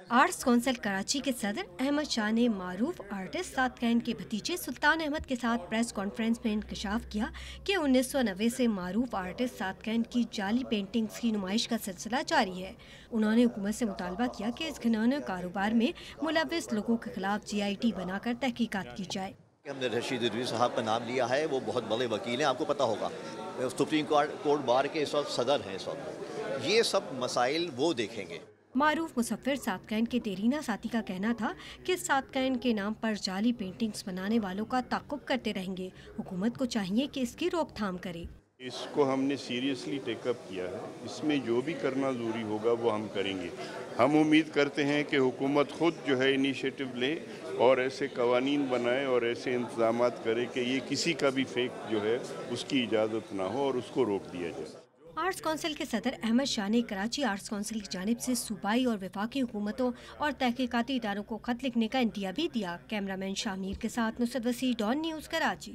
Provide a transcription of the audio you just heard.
Arts council Karachi کے صدر احمد شاہ نے معروف آرٹسٹ سعد کے بھتیجے سلطان احمد کے ساتھ پریس کانفرنس میں انکشاف کیا کہ 1990 سے معروف آرٹسٹ سعد کی جعلی پینٹنگز کی نمائش کا سلسلہ جاری ہے۔ انہوں نے حکومت سے مطالبہ کیا کہ اس گھناؤنے کاروبار میں ملوث لوگوں کے خلاف GIT بنا کر تحقیقات کی جائے۔ ہم نے رشید رضوی صاحب کا نام لیا ہے، وہ بہت بڑے وکیل ہیں، آپ کو پتہ ہوگا سپریم کورٹ بار کے اس وقت صدر ہیں۔ اس وقت یہ سب مسائل وہ دیکھیں گے۔ معروف مصور سعد کے دیرینہ ساتھی کا کہنا تھا کہ سعد کے نام پر جعلی پینٹنگز بنانے والوں کا تعاقب کرتے رہیں گے۔ حکومت کو چاہیے کہ اس کی روک تھام کرے۔ اس کو ہم نے سیریسلی ٹیک اپ کیا ہے، اس میں جو بھی کرنا ضروری ہوگا وہ ہم کریں گے۔ ہم امید کرتے ہیں کہ حکومت خود جو ہے انیشیٹو لے اور ایسے قوانین بنائے اور ایسے انتظامات کرے کہ یہ کسی کا بھی فیک جو ہے اس کی اجازت نہ ہو اور اس کو روک دیا جائے۔ آرٹس کونسل کے صدر احمد شاہ نے کراچی آرٹس کونسل کی جانب سے صوبائی اور وفاقی حکومتوں اور تحقیقاتی اداروں کو خط لکھنے کا انتباہ بھی دیا۔ کیمرہ مین شاہ میر کے ساتھ نصرت وسیع، ڈان نیوز، کراچی۔